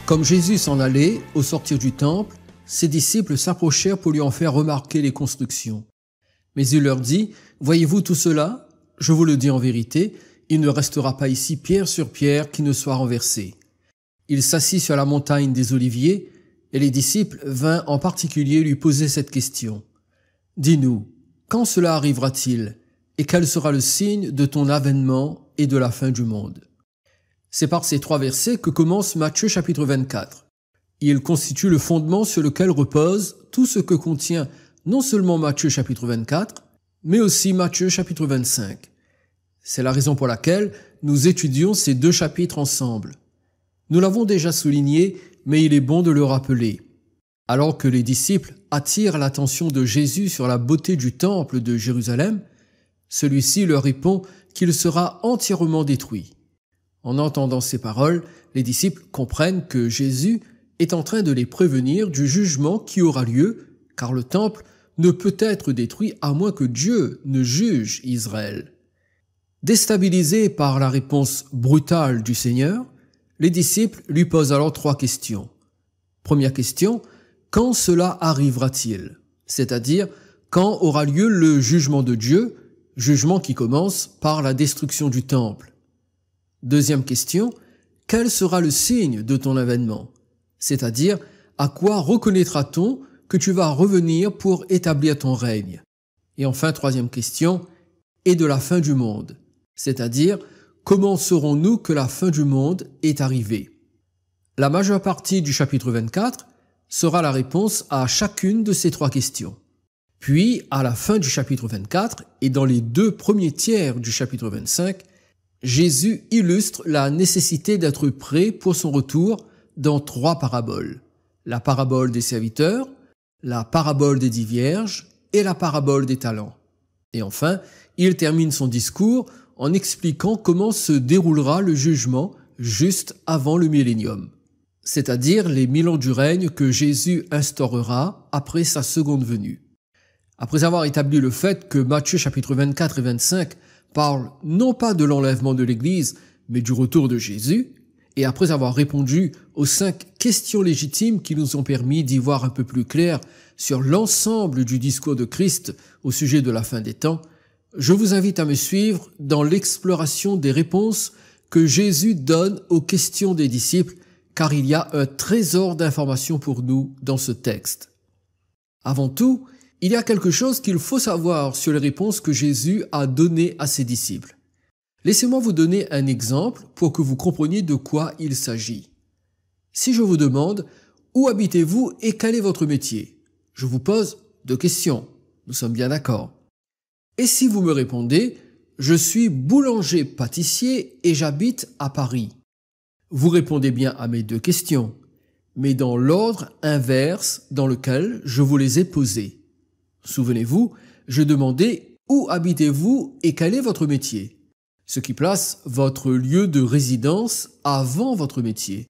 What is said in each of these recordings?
Comme Jésus s'en allait, au sortir du temple, ses disciples s'approchèrent pour lui en faire remarquer les constructions. Mais il leur dit, « Voyez-vous tout cela? Je vous le dis en vérité, il ne restera pas ici pierre sur pierre qui ne soit renversée. » Il s'assit sur la montagne des Oliviers, et les disciples vinrent en particulier lui poser cette question. « Dis-nous, quand cela arrivera-t-il, et quel sera le signe de ton avènement et de la fin du monde ?» C'est par ces 3 versets que commence Matthieu chapitre 24. Il constitue le fondement sur lequel repose tout ce que contient non seulement Matthieu chapitre 24, mais aussi Matthieu chapitre 25. C'est la raison pour laquelle nous étudions ces 2 chapitres ensemble. Nous l'avons déjà souligné, mais il est bon de le rappeler. Alors que les disciples attirent l'attention de Jésus sur la beauté du temple de Jérusalem, celui-ci leur répond qu'il sera entièrement détruit. En entendant ces paroles, les disciples comprennent que Jésus est en train de les prévenir du jugement qui aura lieu, car le temple ne peut être détruit à moins que Dieu ne juge Israël. Déstabilisés par la réponse brutale du Seigneur, les disciples lui posent alors 3 questions. Première question, quand cela arrivera-t-il? C'est-à-dire, quand aura lieu le jugement de Dieu, jugement qui commence par la destruction du temple. Deuxième question, quel sera le signe de ton avènement? C'est-à-dire, à quoi reconnaîtra-t-on que tu vas revenir pour établir ton règne? Et enfin, troisième question, et de la fin du monde? C'est-à-dire, comment saurons-nous que la fin du monde est arrivée? La majeure partie du chapitre 24 sera la réponse à chacune de ces 3 questions. Puis, à la fin du chapitre 24 et dans les 2 premiers tiers du chapitre 25, Jésus illustre la nécessité d'être prêt pour son retour dans 3 paraboles. La parabole des serviteurs, la parabole des 10 vierges et la parabole des talents. Et enfin, il termine son discours en expliquant comment se déroulera le jugement juste avant le millénium, c'est-à-dire les 1000 ans du règne que Jésus instaurera après sa seconde venue. Après avoir établi le fait que Matthieu chapitre 24 et 25 parlent non pas de l'enlèvement de l'Église, mais du retour de Jésus, et après avoir répondu aux 5 questions légitimes qui nous ont permis d'y voir un peu plus clair sur l'ensemble du discours de Christ au sujet de la fin des temps, je vous invite à me suivre dans l'exploration des réponses que Jésus donne aux questions des disciples, car il y a un trésor d'informations pour nous dans ce texte. Avant tout, il y a quelque chose qu'il faut savoir sur les réponses que Jésus a données à ses disciples. Laissez-moi vous donner un exemple pour que vous compreniez de quoi il s'agit. Si je vous demande « Où habitez-vous et quel est votre métier ?» Je vous pose 2 questions. Nous sommes bien d'accord. Et si vous me répondez « Je suis boulanger-pâtissier et j'habite à Paris ?» Vous répondez bien à mes 2 questions, mais dans l'ordre inverse dans lequel je vous les ai posées. Souvenez-vous, je demandais « Où habitez-vous et quel est votre métier ?» ce qui place votre lieu de résidence avant votre métier.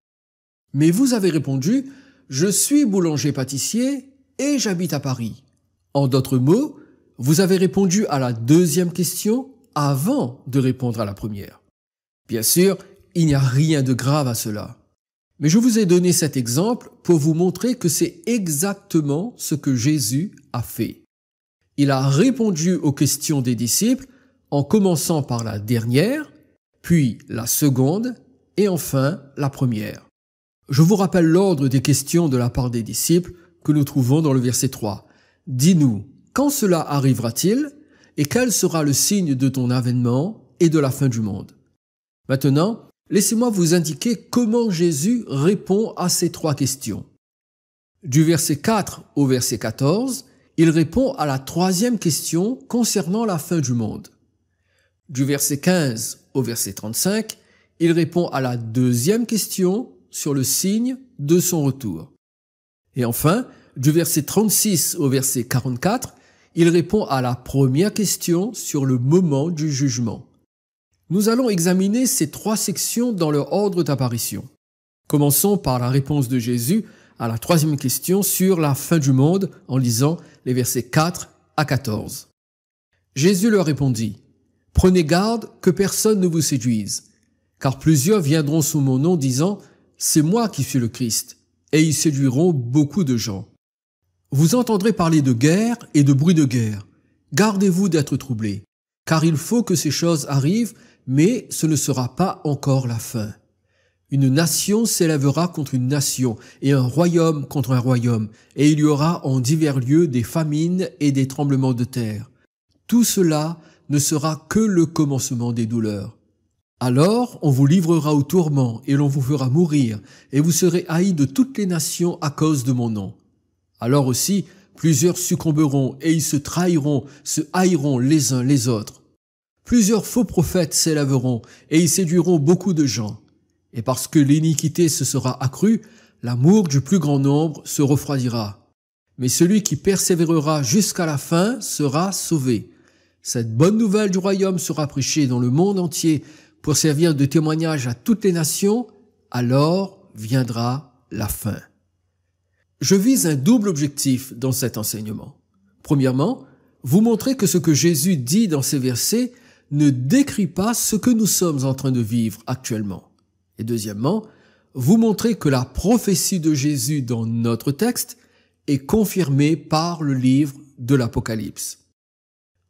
Mais vous avez répondu « Je suis boulanger-pâtissier et j'habite à Paris ». En d'autres mots, vous avez répondu à la 2e question avant de répondre à la première. Bien sûr, il n'y a rien de grave à cela. Mais je vous ai donné cet exemple pour vous montrer que c'est exactement ce que Jésus a fait. Il a répondu aux questions des disciples en commençant par la dernière, puis la seconde et enfin la première. Je vous rappelle l'ordre des questions de la part des disciples que nous trouvons dans le verset 3. « Dis-nous, quand cela arrivera-t-il et quel sera le signe de ton avènement et de la fin du monde ?» Maintenant, laissez-moi vous indiquer comment Jésus répond à ces 3 questions. Du verset 4 au verset 14, il répond à la 3e question concernant la fin du monde. Du verset 15 au verset 35, il répond à la 2e question sur le signe de son retour. Et enfin, du verset 36 au verset 44, il répond à la première question sur le moment du jugement. Nous allons examiner ces 3 sections dans leur ordre d'apparition. Commençons par la réponse de Jésus à la 3e question sur la fin du monde en lisant les versets 4 à 14. Jésus leur répondit, « Prenez garde que personne ne vous séduise, car plusieurs viendront sous mon nom disant, c'est moi qui suis le Christ, et ils séduiront beaucoup de gens. Vous entendrez parler de guerre et de bruit de guerre. Gardez-vous d'être troublés, car il faut que ces choses arrivent, mais ce ne sera pas encore la fin. Une nation s'élèvera contre une nation, et un royaume contre un royaume, et il y aura en divers lieux des famines et des tremblements de terre. Tout cela ne sera que le commencement des douleurs. Alors on vous livrera au tourment, et l'on vous fera mourir, et vous serez haïs de toutes les nations à cause de mon nom. Alors aussi, plusieurs succomberont, et ils se trahiront, se haïront les uns les autres. Plusieurs faux prophètes s'élèveront, et ils séduiront beaucoup de gens. Et parce que l'iniquité se sera accrue, l'amour du plus grand nombre se refroidira. Mais celui qui persévérera jusqu'à la fin sera sauvé. Cette bonne nouvelle du royaume sera prêchée dans le monde entier pour servir de témoignage à toutes les nations, alors viendra la fin. Je vise un double objectif dans cet enseignement. Premièrement, vous montrer que ce que Jésus dit dans ces versets ne décrit pas ce que nous sommes en train de vivre actuellement. Et deuxièmement, vous montrer que la prophétie de Jésus dans notre texte est confirmée par le livre de l'Apocalypse.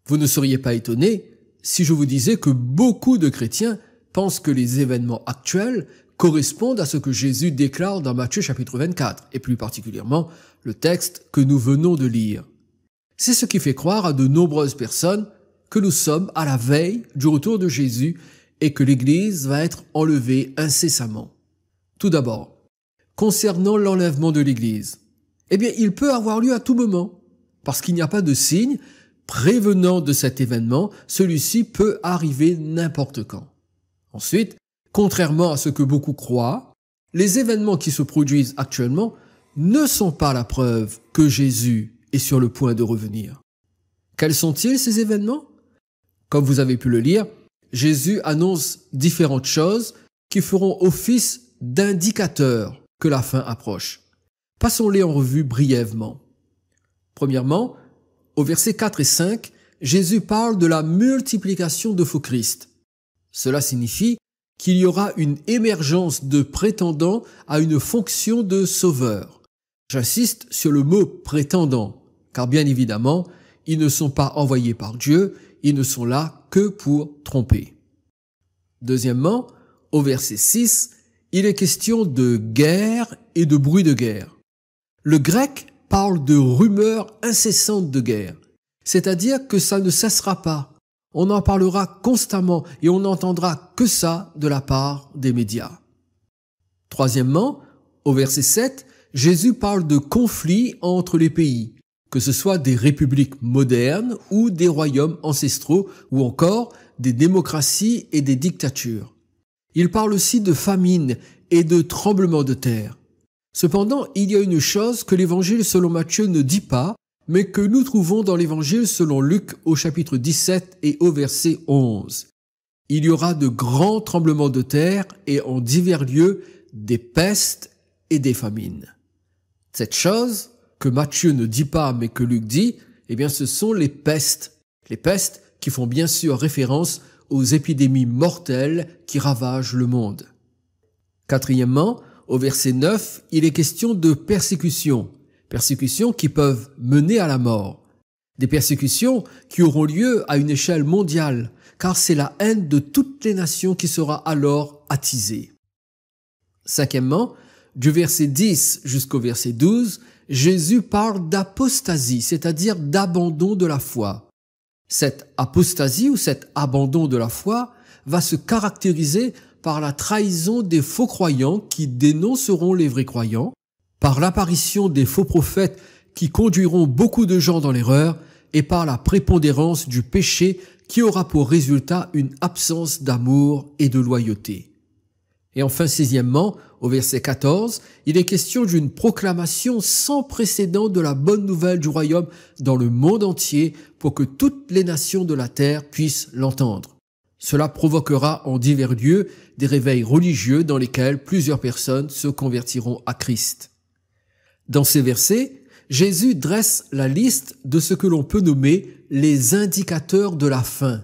Vous ne seriez pas étonné si je vous disais que beaucoup de chrétiens pensent que les événements actuels correspondent à ce que Jésus déclare dans Matthieu chapitre 24, et plus particulièrement le texte que nous venons de lire. C'est ce qui fait croire à de nombreuses personnes que nous sommes à la veille du retour de Jésus et que l'Église va être enlevée incessamment. Tout d'abord, concernant l'enlèvement de l'Église, eh bien, il peut avoir lieu à tout moment, parce qu'il n'y a pas de signe prévenant de cet événement, celui-ci peut arriver n'importe quand. Ensuite, contrairement à ce que beaucoup croient, les événements qui se produisent actuellement ne sont pas la preuve que Jésus est sur le point de revenir. Quels sont-ils ces événements? Comme vous avez pu le lire, Jésus annonce différentes choses qui feront office d'indicateurs que la fin approche. Passons-les en revue brièvement. Premièrement, au versets 4 et 5, Jésus parle de la multiplication de faux Christ. Cela signifie qu'il y aura une émergence de prétendants à une fonction de sauveur. J'insiste sur le mot prétendant, car bien évidemment, ils ne sont pas envoyés par Dieu, ils ne sont là que pour tromper. Deuxièmement, au verset 6, il est question de guerre et de bruit de guerre. Le grec parle de rumeurs incessantes de guerre, c'est-à-dire que ça ne cessera pas. On en parlera constamment et on n'entendra que ça de la part des médias. Troisièmement, au verset 7, Jésus parle de conflits entre les pays, que ce soit des républiques modernes ou des royaumes ancestraux ou encore des démocraties et des dictatures. Il parle aussi de famine et de tremblements de terre. Cependant, il y a une chose que l'évangile selon Matthieu ne dit pas, mais que nous trouvons dans l'évangile selon Luc au chapitre 17 et au verset 11. Il y aura de grands tremblements de terre et en divers lieux des pestes et des famines. Cette chose que Matthieu ne dit pas mais que Luc dit, eh bien ce sont les pestes. Les pestes qui font bien sûr référence aux épidémies mortelles qui ravagent le monde. Quatrièmement, au verset 9, il est question de persécutions qui peuvent mener à la mort. Des persécutions qui auront lieu à une échelle mondiale, car c'est la haine de toutes les nations qui sera alors attisée. Cinquièmement, du verset 10 jusqu'au verset 12, Jésus parle d'apostasie, c'est-à-dire d'abandon de la foi. Cette apostasie ou cet abandon de la foi va se caractériser par la trahison des faux croyants qui dénonceront les vrais croyants, par l'apparition des faux prophètes qui conduiront beaucoup de gens dans l'erreur et par la prépondérance du péché qui aura pour résultat une absence d'amour et de loyauté. Et enfin, sixièmement, au verset 14, il est question d'une proclamation sans précédent de la bonne nouvelle du royaume dans le monde entier pour que toutes les nations de la terre puissent l'entendre. Cela provoquera en divers lieux des réveils religieux dans lesquels plusieurs personnes se convertiront à Christ. Dans ces versets, Jésus dresse la liste de ce que l'on peut nommer les indicateurs de la fin,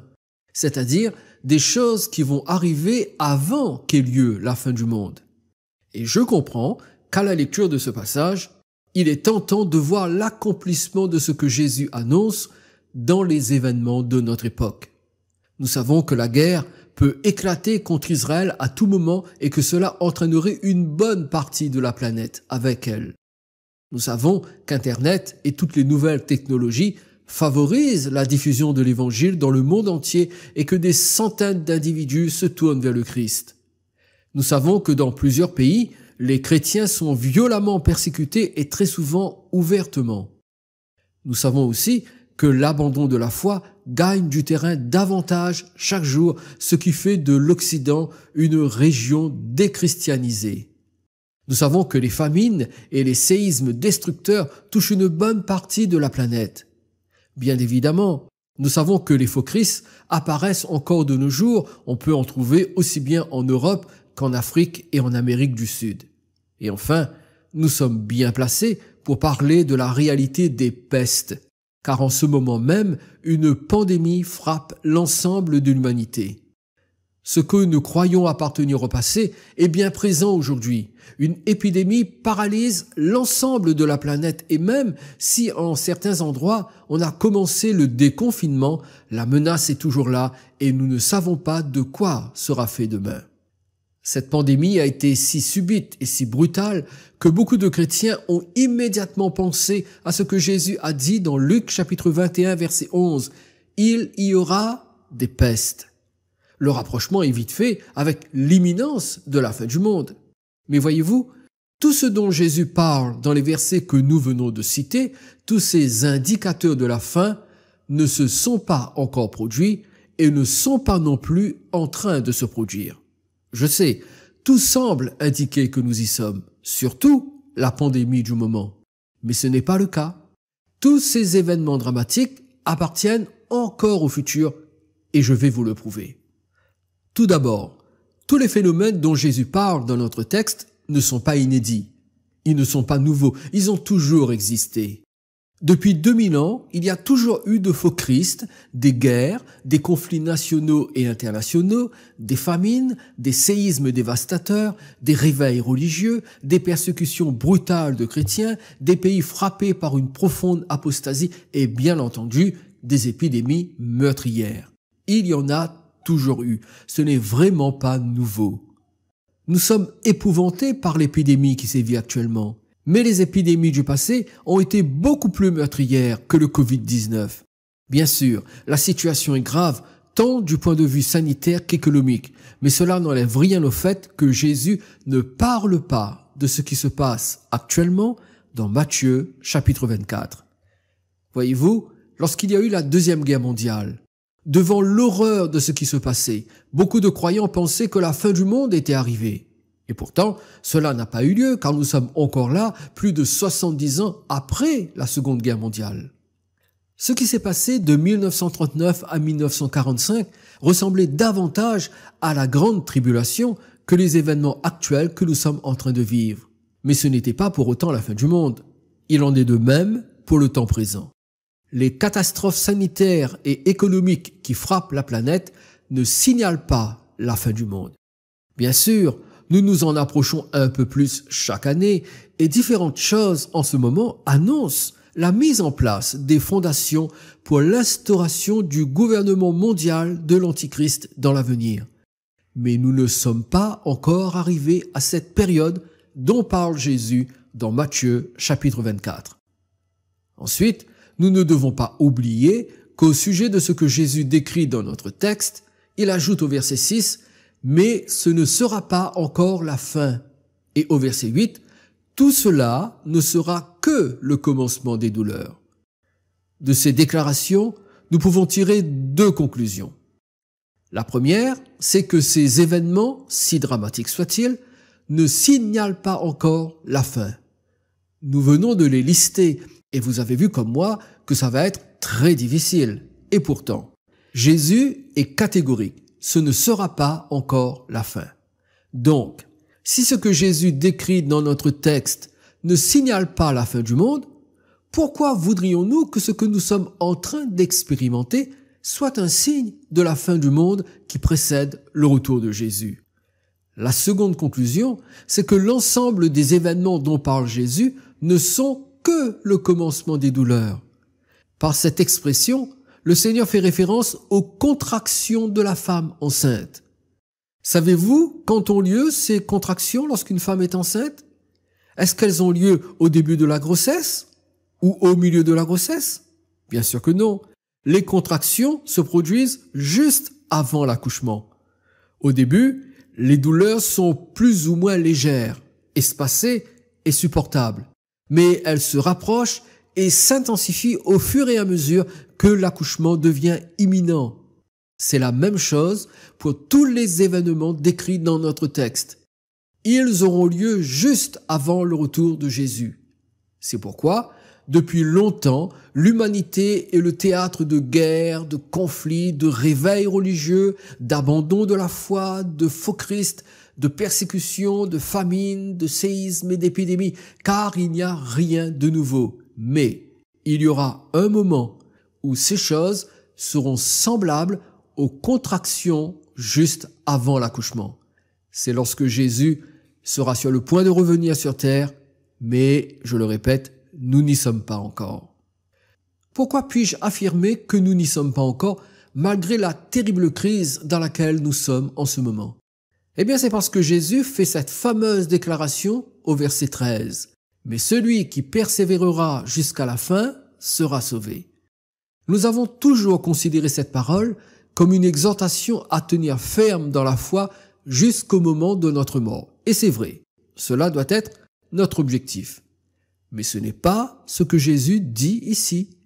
c'est-à-dire des choses qui vont arriver avant qu'ait lieu la fin du monde. Et je comprends qu'à la lecture de ce passage, il est tentant de voir l'accomplissement de ce que Jésus annonce dans les événements de notre époque. Nous savons que la guerre peut éclater contre Israël à tout moment et que cela entraînerait une bonne partie de la planète avec elle. Nous savons qu'Internet et toutes les nouvelles technologies favorisent la diffusion de l'Évangile dans le monde entier et que des centaines d'individus se tournent vers le Christ. Nous savons que dans plusieurs pays, les chrétiens sont violemment persécutés et très souvent ouvertement. Nous savons aussi que l'abandon de la foi gagne du terrain davantage chaque jour, ce qui fait de l'Occident une région déchristianisée. Nous savons que les famines et les séismes destructeurs touchent une bonne partie de la planète. Bien évidemment, nous savons que les faux Christ apparaissent encore de nos jours, on peut en trouver aussi bien en Europe qu'en Afrique et en Amérique du Sud. Et enfin, nous sommes bien placés pour parler de la réalité des pestes, car en ce moment même, une pandémie frappe l'ensemble de l'humanité. Ce que nous croyons appartenir au passé est bien présent aujourd'hui. Une épidémie paralyse l'ensemble de la planète et même si en certains endroits on a commencé le déconfinement, la menace est toujours là et nous ne savons pas de quoi sera fait demain. Cette pandémie a été si subite et si brutale que beaucoup de chrétiens ont immédiatement pensé à ce que Jésus a dit dans Luc chapitre 21 verset 11. Il y aura des pestes. Le rapprochement est vite fait avec l'imminence de la fin du monde. Mais voyez-vous, tout ce dont Jésus parle dans les versets que nous venons de citer, tous ces indicateurs de la fin, ne se sont pas encore produits et ne sont pas non plus en train de se produire. Je sais, tout semble indiquer que nous y sommes, surtout la pandémie du moment. Mais ce n'est pas le cas. Tous ces événements dramatiques appartiennent encore au futur et je vais vous le prouver. Tout d'abord, tous les phénomènes dont Jésus parle dans notre texte ne sont pas inédits. Ils ne sont pas nouveaux, ils ont toujours existé. Depuis 2000 ans, il y a toujours eu de faux Christ, des guerres, des conflits nationaux et internationaux, des famines, des séismes dévastateurs, des réveils religieux, des persécutions brutales de chrétiens, des pays frappés par une profonde apostasie et bien entendu, des épidémies meurtrières. Il y en a toujours eu. Ce n'est vraiment pas nouveau. Nous sommes épouvantés par l'épidémie qui sévit actuellement. Mais les épidémies du passé ont été beaucoup plus meurtrières que le Covid-19. Bien sûr, la situation est grave tant du point de vue sanitaire qu'économique, mais cela n'enlève rien au fait que Jésus ne parle pas de ce qui se passe actuellement dans Matthieu chapitre 24. Voyez-vous, lorsqu'il y a eu la Deuxième Guerre mondiale, devant l'horreur de ce qui se passait, beaucoup de croyants pensaient que la fin du monde était arrivée. Et pourtant, cela n'a pas eu lieu car nous sommes encore là plus de 70 ans après la Seconde Guerre mondiale. Ce qui s'est passé de 1939 à 1945 ressemblait davantage à la grande tribulation que les événements actuels que nous sommes en train de vivre. Mais ce n'était pas pour autant la fin du monde. Il en est de même pour le temps présent. Les catastrophes sanitaires et économiques qui frappent la planète ne signalent pas la fin du monde. Bien sûr, nous nous en approchons un peu plus chaque année et différentes choses en ce moment annoncent la mise en place des fondations pour l'instauration du gouvernement mondial de l'Antichrist dans l'avenir. Mais nous ne sommes pas encore arrivés à cette période dont parle Jésus dans Matthieu chapitre 24. Ensuite, nous ne devons pas oublier qu'au sujet de ce que Jésus décrit dans notre texte, il ajoute au verset 6 « Mais ce ne sera pas encore la fin ». Et au verset 8 « Tout cela ne sera que le commencement des douleurs ». De ces déclarations, nous pouvons tirer deux conclusions. La première, c'est que ces événements, si dramatiques soient-ils, ne signalent pas encore la fin. Nous venons de les lister et vous avez vu comme moi que ça va être très difficile. Et pourtant, Jésus est catégorique. Ce ne sera pas encore la fin. Donc, si ce que Jésus décrit dans notre texte ne signale pas la fin du monde, pourquoi voudrions-nous que ce que nous sommes en train d'expérimenter soit un signe de la fin du monde qui précède le retour de Jésus? La seconde conclusion, c'est que l'ensemble des événements dont parle Jésus ne sont que le commencement des douleurs. Par cette expression, le Seigneur fait référence aux contractions de la femme enceinte. Savez-vous quand ont lieu ces contractions lorsqu'une femme est enceinte? Est-ce qu'elles ont lieu au début de la grossesse ou au milieu de la grossesse? Bien sûr que non. Les contractions se produisent juste avant l'accouchement. Au début, les douleurs sont plus ou moins légères, espacées et supportables. Mais elles se rapprochent et s'intensifient au fur et à mesure que l'accouchement devient imminent. C'est la même chose pour tous les événements décrits dans notre texte. Ils auront lieu juste avant le retour de Jésus. C'est pourquoi, depuis longtemps, l'humanité est le théâtre de guerres, de conflits, de réveils religieux, d'abandon de la foi, de faux Christ, de persécutions, de famines, de séismes et d'épidémies, car il n'y a rien de nouveau. Mais il y aura un moment où ces choses seront semblables aux contractions juste avant l'accouchement. C'est lorsque Jésus sera sur le point de revenir sur terre, mais, je le répète, nous n'y sommes pas encore. Pourquoi puis-je affirmer que nous n'y sommes pas encore, malgré la terrible crise dans laquelle nous sommes en ce moment? Eh bien, c'est parce que Jésus fait cette fameuse déclaration au verset 13. « Mais celui qui persévérera jusqu'à la fin sera sauvé. » Nous avons toujours considéré cette parole comme une exhortation à tenir ferme dans la foi jusqu'au moment de notre mort. Et c'est vrai, cela doit être notre objectif. Mais ce n'est pas ce que Jésus dit ici.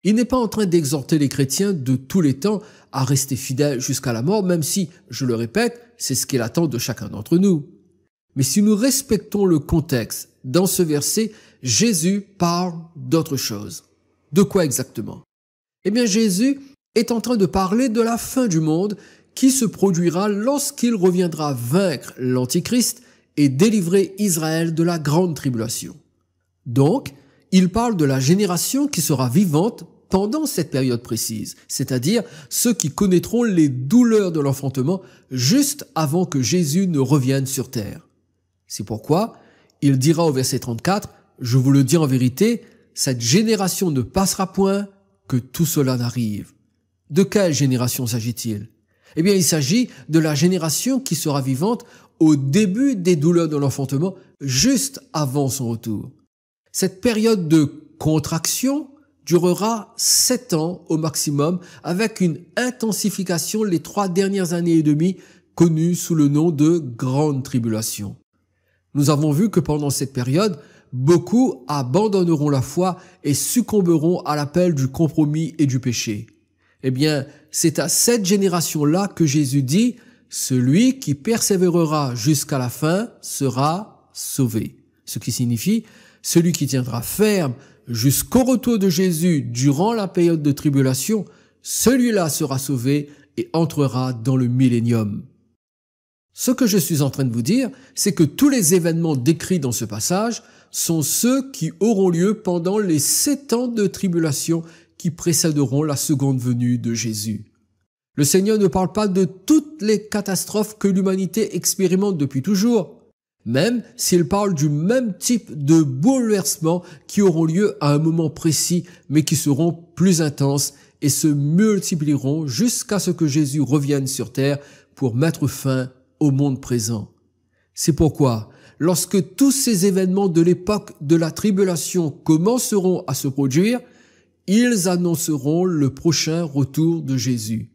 Il n'est pas en train d'exhorter les chrétiens de tous les temps à rester fidèles jusqu'à la mort, même si, je le répète, c'est ce qu'il attend de chacun d'entre nous. Mais si nous respectons le contexte, dans ce verset, Jésus parle d'autre chose. De quoi exactement? Eh bien, Jésus est en train de parler de la fin du monde qui se produira lorsqu'il reviendra vaincre l'Antichrist et délivrer Israël de la grande tribulation. Donc, il parle de la génération qui sera vivante pendant cette période précise, c'est-à-dire ceux qui connaîtront les douleurs de l'enfantement juste avant que Jésus ne revienne sur terre. C'est pourquoi il dira au verset 34, « Je vous le dis en vérité, cette génération ne passera point que tout cela n'arrive. » De quelle génération s'agit-il? Eh bien, il s'agit de la génération qui sera vivante au début des douleurs de l'enfantement, juste avant son retour. Cette période de contraction durera 7 ans au maximum, avec une intensification les 3 dernières années et demie, connues sous le nom de Grande Tribulation. Nous avons vu que pendant cette période, beaucoup abandonneront la foi et succomberont à l'appel du compromis et du péché. Eh bien, c'est à cette génération-là que Jésus dit « Celui qui persévérera jusqu'à la fin sera sauvé ». Ce qui signifie « Celui qui tiendra ferme jusqu'au retour de Jésus durant la période de tribulation, celui-là sera sauvé et entrera dans le millénium ». Ce que je suis en train de vous dire, c'est que tous les événements décrits dans ce passage sont ceux qui auront lieu pendant les 7 ans de tribulation qui précéderont la seconde venue de Jésus. Le Seigneur ne parle pas de toutes les catastrophes que l'humanité expérimente depuis toujours, même s'il parle du même type de bouleversements qui auront lieu à un moment précis, mais qui seront plus intenses et se multiplieront jusqu'à ce que Jésus revienne sur terre pour mettre fin au monde présent. C'est pourquoi, lorsque tous ces événements de l'époque de la tribulation commenceront à se produire, ils annonceront le prochain retour de Jésus.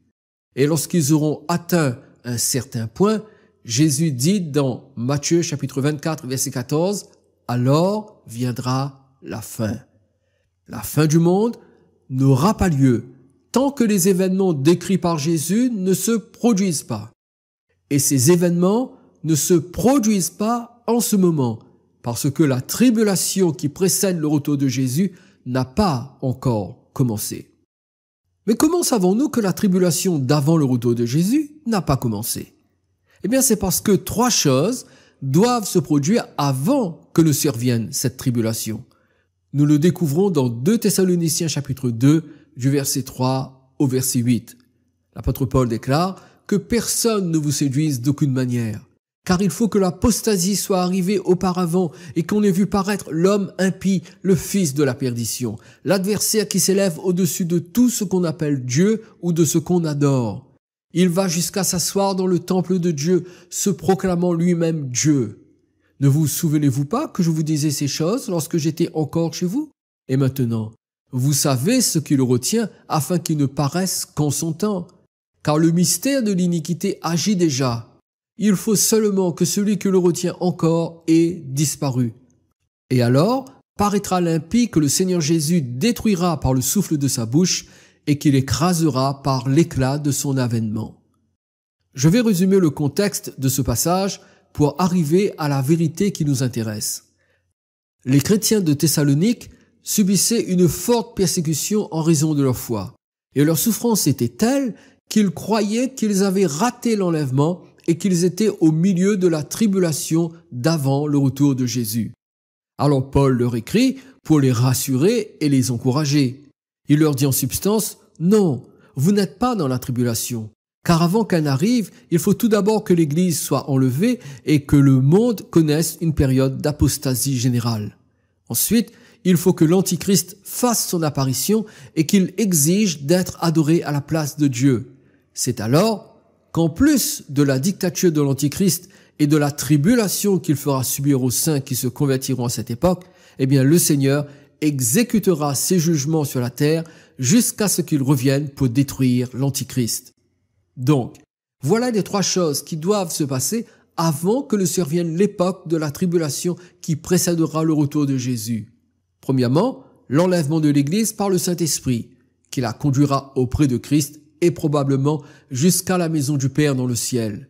Et lorsqu'ils auront atteint un certain point, Jésus dit dans Matthieu chapitre 24 verset 14, « Alors viendra la fin. » La fin du monde n'aura pas lieu tant que les événements décrits par Jésus ne se produisent pas. Et ces événements ne se produisent pas en ce moment, parce que la tribulation qui précède le retour de Jésus n'a pas encore commencé. Mais comment savons-nous que la tribulation d'avant le retour de Jésus n'a pas commencé? Eh bien, c'est parce que 3 choses doivent se produire avant que ne survienne cette tribulation. Nous le découvrons dans 2 Thessaloniciens chapitre 2, du verset 3 au verset 8. L'apôtre Paul déclare que personne ne vous séduise d'aucune manière, car il faut que l'apostasie soit arrivée auparavant et qu'on ait vu paraître l'homme impie, le fils de la perdition, l'adversaire qui s'élève au-dessus de tout ce qu'on appelle Dieu ou de ce qu'on adore. Il va jusqu'à s'asseoir dans le temple de Dieu, se proclamant lui-même Dieu. Ne vous souvenez-vous pas que je vous disais ces choses lorsque j'étais encore chez vous? Et maintenant, vous savez ce qui le retient afin qu'il ne paraisse qu'en son temps. Car le mystère de l'iniquité agit déjà. Il faut seulement que celui qui le retient encore ait disparu. Et alors, paraîtra l'impie que le Seigneur Jésus détruira par le souffle de sa bouche et qu'il écrasera par l'éclat de son avènement. Je vais résumer le contexte de ce passage pour arriver à la vérité qui nous intéresse. Les chrétiens de Thessalonique subissaient une forte persécution en raison de leur foi, et leur souffrance était telle qu'ils croyaient qu'ils avaient raté l'enlèvement et qu'ils étaient au milieu de la tribulation d'avant le retour de Jésus. Alors Paul leur écrit pour les rassurer et les encourager. Il leur dit en substance, « Non, vous n'êtes pas dans la tribulation, car avant qu'elle n'arrive, il faut tout d'abord que l'Église soit enlevée et que le monde connaisse une période d'apostasie générale. Ensuite, il faut que l'Antichrist fasse son apparition et qu'il exige d'être adoré à la place de Dieu. C'est alors qu'en plus de la dictature de l'Antichrist et de la tribulation qu'il fera subir aux saints qui se convertiront à cette époque, eh bien le Seigneur exécutera ses jugements sur la terre jusqu'à ce qu'il revienne pour détruire l'Antichrist. Donc, voilà les trois choses qui doivent se passer avant que ne survienne l'époque de la tribulation qui précédera le retour de Jésus. Premièrement, l'enlèvement de l'Église par le Saint-Esprit, qui la conduira auprès de Christ et probablement jusqu'à la maison du Père dans le ciel.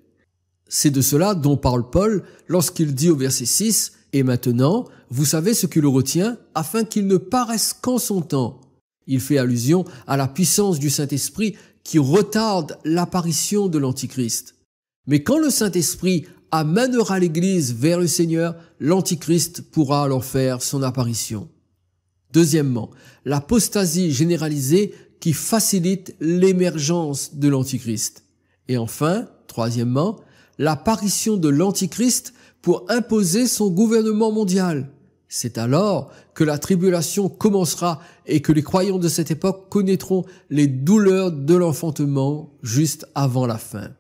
C'est de cela dont parle Paul lorsqu'il dit au verset 6 « Et maintenant, vous savez ce qui le retient, afin qu'il ne paraisse qu'en son temps. » Il fait allusion à la puissance du Saint-Esprit qui retarde l'apparition de l'Antichrist. Mais quand le Saint-Esprit amènera l'Église vers le Seigneur, l'Antichrist pourra alors faire son apparition. Deuxièmement, l'apostasie généralisée qui facilite l'émergence de l'Antichrist. Et enfin, troisièmement, l'apparition de l'Antichrist pour imposer son gouvernement mondial. C'est alors que la tribulation commencera et que les croyants de cette époque connaîtront les douleurs de l'enfantement juste avant la fin.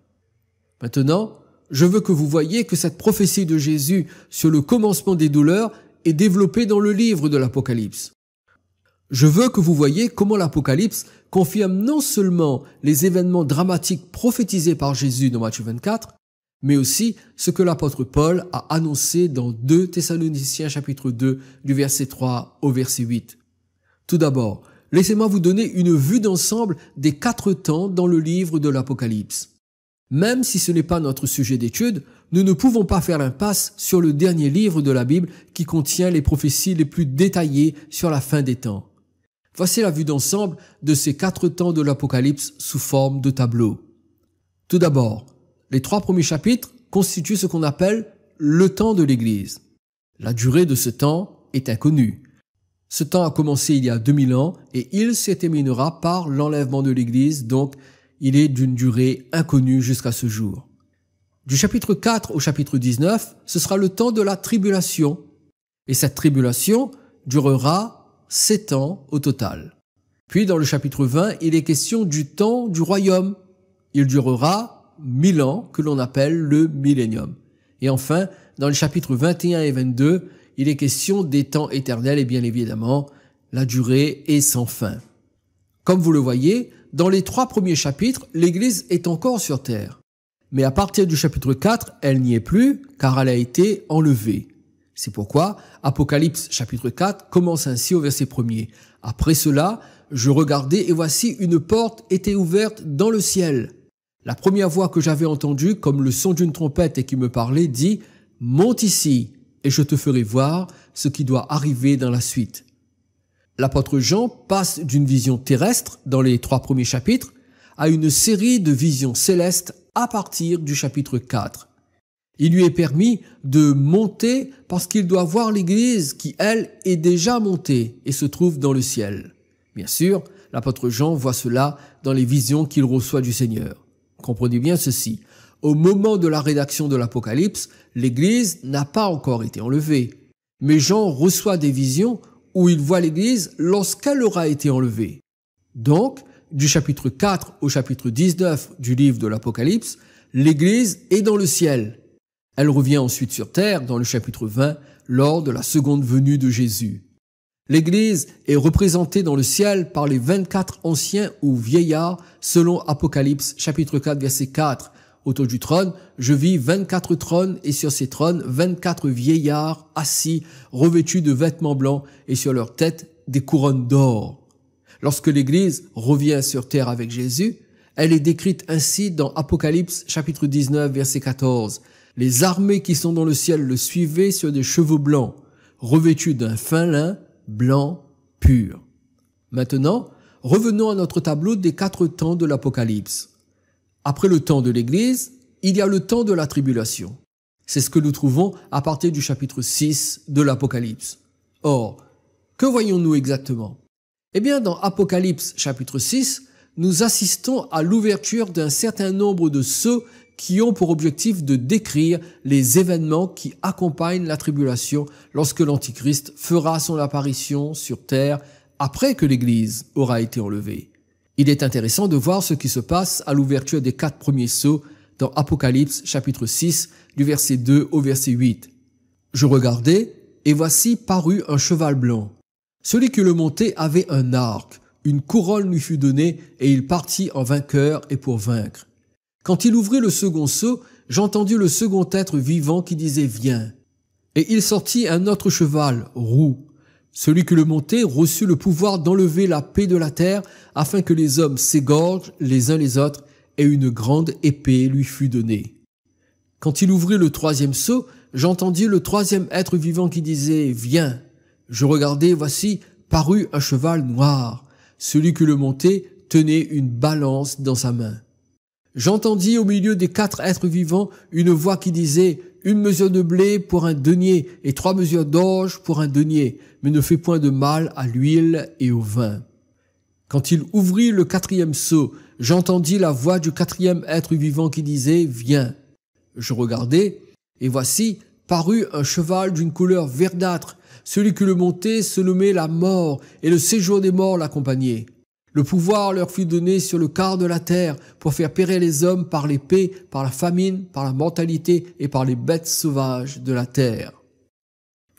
Maintenant, je veux que vous voyiez que cette prophétie de Jésus sur le commencement des douleurs est développée dans le livre de l'Apocalypse. Je veux que vous voyiez comment l'Apocalypse confirme non seulement les événements dramatiques prophétisés par Jésus dans Matthieu 24, mais aussi ce que l'apôtre Paul a annoncé dans 2 Thessaloniciens chapitre 2 du verset 3 au verset 8. Tout d'abord, laissez-moi vous donner une vue d'ensemble des 4 temps dans le livre de l'Apocalypse. Même si ce n'est pas notre sujet d'étude, nous ne pouvons pas faire l'impasse sur le dernier livre de la Bible qui contient les prophéties les plus détaillées sur la fin des temps. Voici la vue d'ensemble de ces 4 temps de l'Apocalypse sous forme de tableau. Tout d'abord, les 3 premiers chapitres constituent ce qu'on appelle le temps de l'Église. La durée de ce temps est inconnue. Ce temps a commencé il y a 2000 ans et il se terminera par l'enlèvement de l'Église, donc il est d'une durée inconnue jusqu'à ce jour. Du chapitre 4 au chapitre 19, ce sera le temps de la tribulation. Et cette tribulation durera 7 ans au total. Puis dans le chapitre 20, il est question du temps du royaume. Il durera 1000 ans que l'on appelle le millénium. Et enfin, dans les chapitres 21 et 22, il est question des temps éternels et bien évidemment, la durée est sans fin. Comme vous le voyez, dans les 3 premiers chapitres, l'Église est encore sur terre. Mais à partir du chapitre 4, elle n'y est plus car elle a été enlevée. C'est pourquoi Apocalypse chapitre 4 commence ainsi au verset 1er. Après cela, je regardai et voici une porte était ouverte dans le ciel. La première voix que j'avais entendue, comme le son d'une trompette et qui me parlait, dit « Monte ici, et je te ferai voir ce qui doit arriver dans la suite. » L'apôtre Jean passe d'une vision terrestre dans les 3 premiers chapitres à une série de visions célestes à partir du chapitre 4. Il lui est permis de monter parce qu'il doit voir l'Église qui, elle, est déjà montée et se trouve dans le ciel. Bien sûr, l'apôtre Jean voit cela dans les visions qu'il reçoit du Seigneur. Comprenez bien ceci. Au moment de la rédaction de l'Apocalypse, l'Église n'a pas encore été enlevée. Mais Jean reçoit des visions où il voit l'Église lorsqu'elle aura été enlevée. Donc, du chapitre 4 au chapitre 19 du livre de l'Apocalypse, l'Église est dans le ciel. Elle revient ensuite sur terre dans le chapitre 20 lors de la seconde venue de Jésus. L'Église est représentée dans le ciel par les 24 anciens ou vieillards selon Apocalypse chapitre 4 verset 4. Autour du trône, je vis 24 trônes et sur ces trônes 24 vieillards assis, revêtus de vêtements blancs et sur leurs têtes des couronnes d'or. Lorsque l'Église revient sur terre avec Jésus, elle est décrite ainsi dans Apocalypse chapitre 19 verset 14. Les armées qui sont dans le ciel le suivaient sur des chevaux blancs, revêtus d'un fin lin blanc pur. Maintenant, revenons à notre tableau des 4 temps de l'Apocalypse. Après le temps de l'Église, il y a le temps de la tribulation. C'est ce que nous trouvons à partir du chapitre 6 de l'Apocalypse. Or, que voyons-nous exactement? Eh bien, dans Apocalypse chapitre 6, nous assistons à l'ouverture d'un certain nombre de sceaux qui ont pour objectif de décrire les événements qui accompagnent la tribulation lorsque l'Antichrist fera son apparition sur terre après que l'Église aura été enlevée. Il est intéressant de voir ce qui se passe à l'ouverture des 4 premiers sceaux dans Apocalypse chapitre 6 du verset 2 au verset 8. Je regardai et voici parut un cheval blanc. Celui qui le montait avait un arc, une couronne lui fut donnée et il partit en vainqueur et pour vaincre. Quand il ouvrit le second sceau, j'entendis le second être vivant qui disait « Viens ». Et il sortit un autre cheval, roux. Celui qui le montait reçut le pouvoir d'enlever la paix de la terre afin que les hommes s'égorgent les uns les autres et une grande épée lui fut donnée. Quand il ouvrit le troisième sceau, j'entendis le troisième être vivant qui disait « Viens ». Je regardai, voici, parut un cheval noir. Celui qui le montait tenait une balance dans sa main. J'entendis au milieu des 4 êtres vivants une voix qui disait « Une mesure de blé pour un denier et 3 mesures d'orge pour un denier, mais ne fais point de mal à l'huile et au vin. » Quand il ouvrit le 4e sceau, j'entendis la voix du 4e être vivant qui disait « Viens ». Je regardai, et voici, parut un cheval d'une couleur verdâtre. Celui qui le montait se nommait la mort, et le séjour des morts l'accompagnait. Le pouvoir leur fut donné sur le quart de la terre pour faire périr les hommes par l'épée, par la famine, par la mortalité et par les bêtes sauvages de la terre.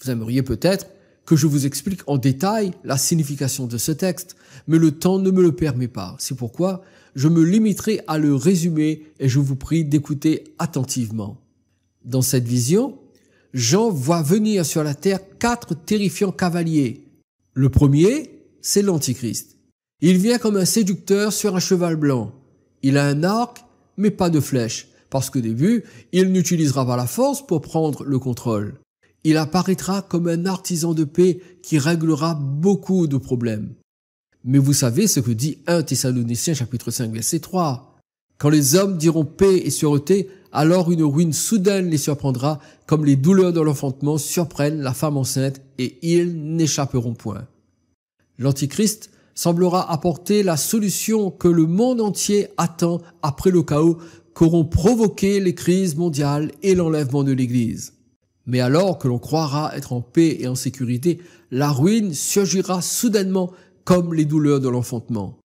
Vous aimeriez peut-être que je vous explique en détail la signification de ce texte, mais le temps ne me le permet pas. C'est pourquoi je me limiterai à le résumer et je vous prie d'écouter attentivement. Dans cette vision, Jean voit venir sur la terre 4 terrifiants cavaliers. Le premier, c'est l'Antichrist. Il vient comme un séducteur sur un cheval blanc. Il a un arc, mais pas de flèche, parce qu'au début, il n'utilisera pas la force pour prendre le contrôle. Il apparaîtra comme un artisan de paix qui réglera beaucoup de problèmes. Mais vous savez ce que dit 1 Thessaloniciens chapitre 5 verset 3. Quand les hommes diront paix et sûreté, alors une ruine soudaine les surprendra, comme les douleurs de l'enfantement surprennent la femme enceinte, et ils n'échapperont point. L'Antichrist semblera apporter la solution que le monde entier attend après le chaos qu'auront provoqué les crises mondiales et l'enlèvement de l'Église. Mais alors que l'on croira être en paix et en sécurité, la ruine surgira soudainement comme les douleurs de l'enfantement.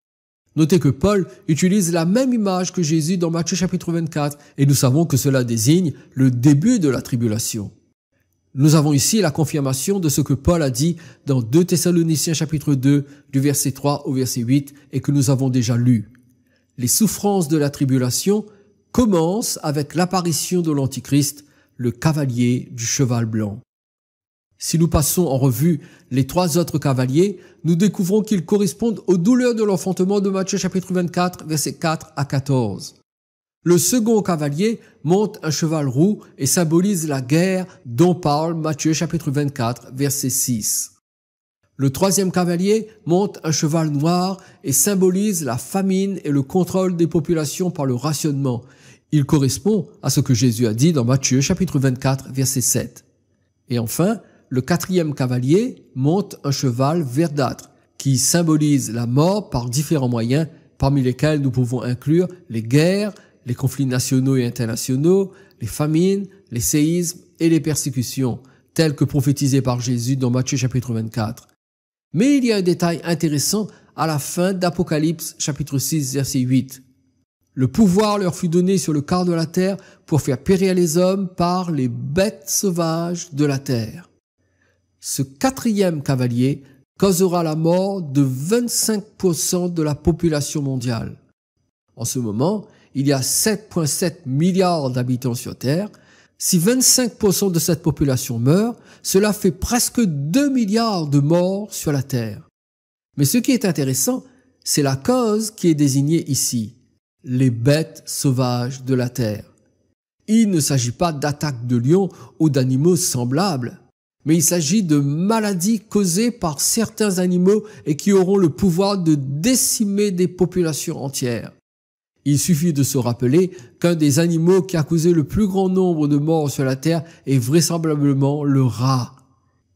Notez que Paul utilise la même image que Jésus dans Matthieu chapitre 24 et nous savons que cela désigne le début de la tribulation. Nous avons ici la confirmation de ce que Paul a dit dans 2 Thessaloniciens chapitre 2 du verset 3 au verset 8 et que nous avons déjà lu. Les souffrances de la tribulation commencent avec l'apparition de l'Antichrist, le cavalier du cheval blanc. Si nous passons en revue les 3 autres cavaliers, nous découvrons qu'ils correspondent aux douleurs de l'enfantement de Matthieu chapitre 24 versets 4 à 14. Le second cavalier monte un cheval roux et symbolise la guerre dont parle Matthieu chapitre 24 verset 6. Le troisième cavalier monte un cheval noir et symbolise la famine et le contrôle des populations par le rationnement. Il correspond à ce que Jésus a dit dans Matthieu chapitre 24 verset 7. Et enfin, le 4e cavalier monte un cheval verdâtre qui symbolise la mort par différents moyens, parmi lesquels nous pouvons inclure les guerres, les conflits nationaux et internationaux, les famines, les séismes et les persécutions, tels que prophétisés par Jésus dans Matthieu chapitre 24. Mais il y a un détail intéressant à la fin d'Apocalypse chapitre 6 verset 8. Le pouvoir leur fut donné sur le quart de la terre pour faire périr les hommes par les bêtes sauvages de la terre. Ce quatrième cavalier causera la mort de 25% de la population mondiale. En ce moment, il y a 7,7 milliards d'habitants sur Terre. Si 25% de cette population meurt, cela fait presque 2 milliards de morts sur la Terre. Mais ce qui est intéressant, c'est la cause qui est désignée ici, les bêtes sauvages de la Terre. Il ne s'agit pas d'attaques de lions ou d'animaux semblables, mais il s'agit de maladies causées par certains animaux et qui auront le pouvoir de décimer des populations entières. Il suffit de se rappeler qu'un des animaux qui a causé le plus grand nombre de morts sur la Terre est vraisemblablement le rat.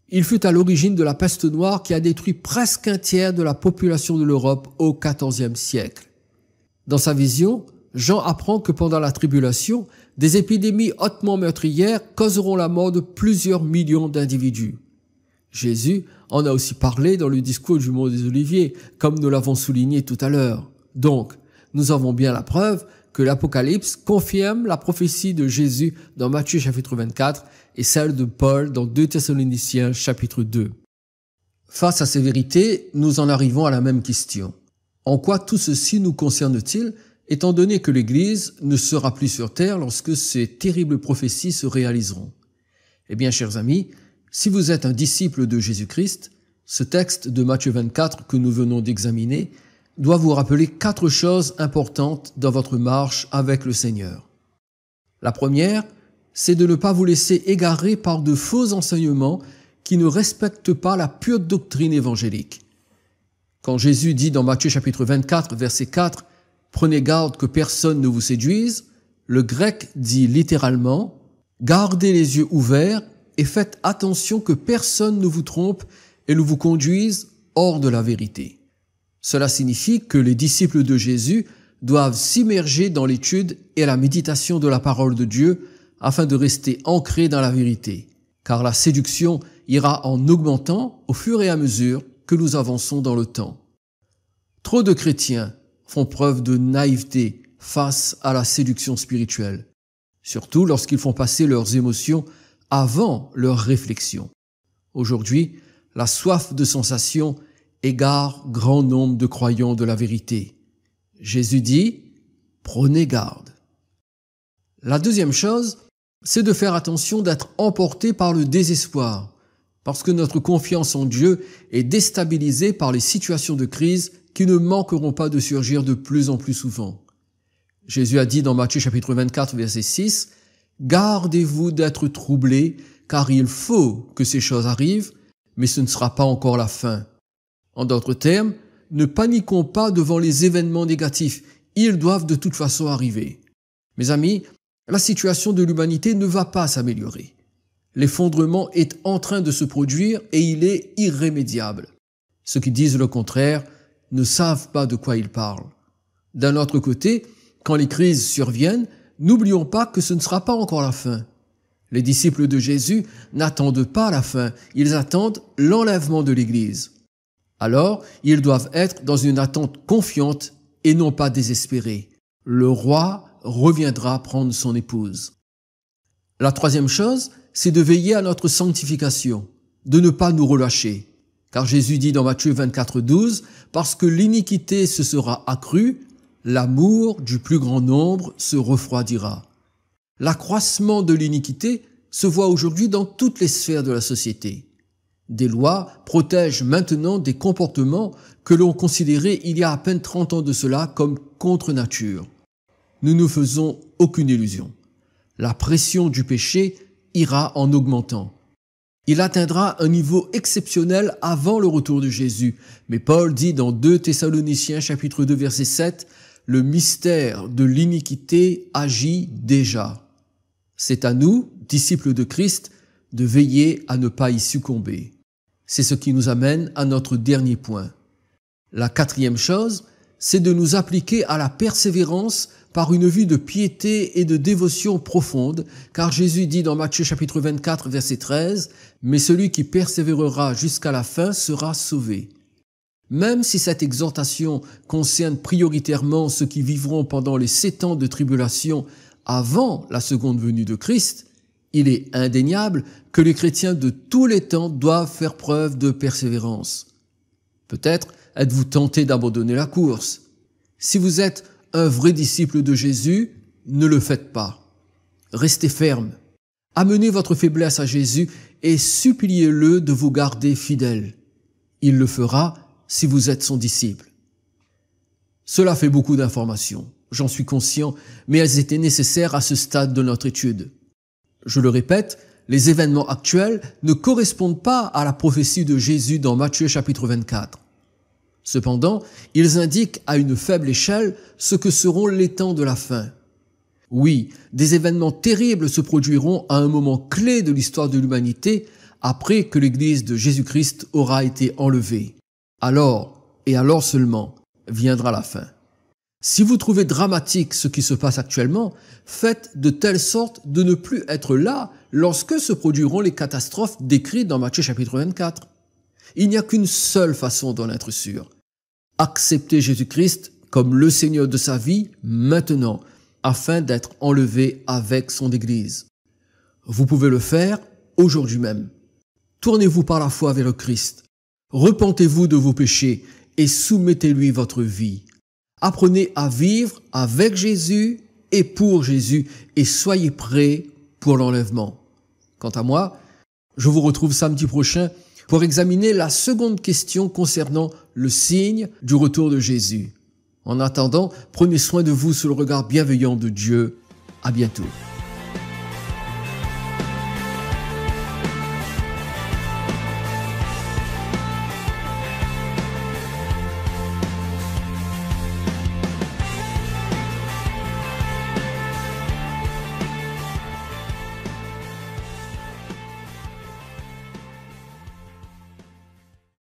Il fut à l'origine de la peste noire qui a détruit presque un tiers de la population de l'Europe au XIVe siècle. Dans sa vision, Jean apprend que pendant la tribulation, des épidémies hautement meurtrières causeront la mort de plusieurs millions d'individus. Jésus en a aussi parlé dans le discours du Mont des Oliviers, comme nous l'avons souligné tout à l'heure. Donc, nous avons bien la preuve que l'Apocalypse confirme la prophétie de Jésus dans Matthieu chapitre 24 et celle de Paul dans 2 Thessaloniciens chapitre 2. Face à ces vérités, nous en arrivons à la même question. En quoi tout ceci nous concerne-t-il, étant donné que l'Église ne sera plus sur terre lorsque ces terribles prophéties se réaliseront? Eh bien, chers amis, si vous êtes un disciple de Jésus-Christ, ce texte de Matthieu 24 que nous venons d'examiner doit vous rappeler 4 choses importantes dans votre marche avec le Seigneur. La première, c'est de ne pas vous laisser égarer par de faux enseignements qui ne respectent pas la pure doctrine évangélique. Quand Jésus dit dans Matthieu chapitre 24, verset 4, « Prenez garde que personne ne vous séduise », le grec dit littéralement « Gardez les yeux ouverts et faites attention que personne ne vous trompe et ne vous conduise hors de la vérité ». Cela signifie que les disciples de Jésus doivent s'immerger dans l'étude et la méditation de la parole de Dieu afin de rester ancrés dans la vérité, car la séduction ira en augmentant au fur et à mesure que nous avançons dans le temps. Trop de chrétiens font preuve de naïveté face à la séduction spirituelle, surtout lorsqu'ils font passer leurs émotions avant leur réflexion. Aujourd'hui, la soif de sensation égare grand nombre de croyants de la vérité. Jésus dit « Prenez garde ». La deuxième chose, c'est de faire attention d'être emporté par le désespoir, parce que notre confiance en Dieu est déstabilisée par les situations de crise qui ne manqueront pas de surgir de plus en plus souvent. Jésus a dit dans Matthieu chapitre 24, verset 6, « Gardez-vous d'être troublés, car il faut que ces choses arrivent, mais ce ne sera pas encore la fin. » En d'autres termes, ne paniquons pas devant les événements négatifs, ils doivent de toute façon arriver. Mes amis, la situation de l'humanité ne va pas s'améliorer. L'effondrement est en train de se produire et il est irrémédiable. Ceux qui disent le contraire ne savent pas de quoi ils parlent. D'un autre côté, quand les crises surviennent, n'oublions pas que ce ne sera pas encore la fin. Les disciples de Jésus n'attendent pas la fin, ils attendent l'enlèvement de l'Église. Alors, ils doivent être dans une attente confiante et non pas désespérée. Le roi reviendra prendre son épouse. La troisième chose, c'est de veiller à notre sanctification, de ne pas nous relâcher. Car Jésus dit dans Matthieu 24, 12, « Parce que l'iniquité se sera accrue, l'amour du plus grand nombre se refroidira. » L'accroissement de l'iniquité se voit aujourd'hui dans toutes les sphères de la société. Des lois protègent maintenant des comportements que l'on considérait il y a à peine 30 ans de cela comme contre nature. Nous ne faisons aucune illusion. La pression du péché ira en augmentant. Il atteindra un niveau exceptionnel avant le retour de Jésus. Mais Paul dit dans 2 Thessaloniciens chapitre 2 verset 7, « Le mystère de l'iniquité agit déjà. » C'est à nous, disciples de Christ, de veiller à ne pas y succomber. C'est ce qui nous amène à notre dernier point. La quatrième chose, c'est de nous appliquer à la persévérance par une vie de piété et de dévotion profonde, car Jésus dit dans Matthieu chapitre 24, verset 13, « Mais celui qui persévérera jusqu'à la fin sera sauvé ». Même si cette exhortation concerne prioritairement ceux qui vivront pendant les 7 ans de tribulation avant la seconde venue de Christ, il est indéniable que les chrétiens de tous les temps doivent faire preuve de persévérance. Peut-être êtes-vous tenté d'abandonner la course. Si vous êtes un vrai disciple de Jésus, ne le faites pas. Restez ferme. Amenez votre faiblesse à Jésus et suppliez-le de vous garder fidèle. Il le fera si vous êtes son disciple. Cela fait beaucoup d'informations, j'en suis conscient, mais elles étaient nécessaires à ce stade de notre étude. Je le répète, les événements actuels ne correspondent pas à la prophétie de Jésus dans Matthieu chapitre 24. Cependant, ils indiquent à une faible échelle ce que seront les temps de la fin. Oui, des événements terribles se produiront à un moment clé de l'histoire de l'humanité après que l'Église de Jésus-Christ aura été enlevée. Alors, et alors seulement, viendra la fin. Si vous trouvez dramatique ce qui se passe actuellement, faites de telle sorte de ne plus être là lorsque se produiront les catastrophes décrites dans Matthieu chapitre 24. Il n'y a qu'une seule façon d'en être sûr. Acceptez Jésus-Christ comme le Seigneur de sa vie maintenant, afin d'être enlevé avec son Église. Vous pouvez le faire aujourd'hui même. Tournez-vous par la foi vers le Christ. Repentez-vous de vos péchés et soumettez-lui votre vie. Apprenez à vivre avec Jésus et pour Jésus et soyez prêts pour l'enlèvement. Quant à moi, je vous retrouve samedi prochain pour examiner la seconde question concernant le signe du retour de Jésus. En attendant, prenez soin de vous sous le regard bienveillant de Dieu. À bientôt.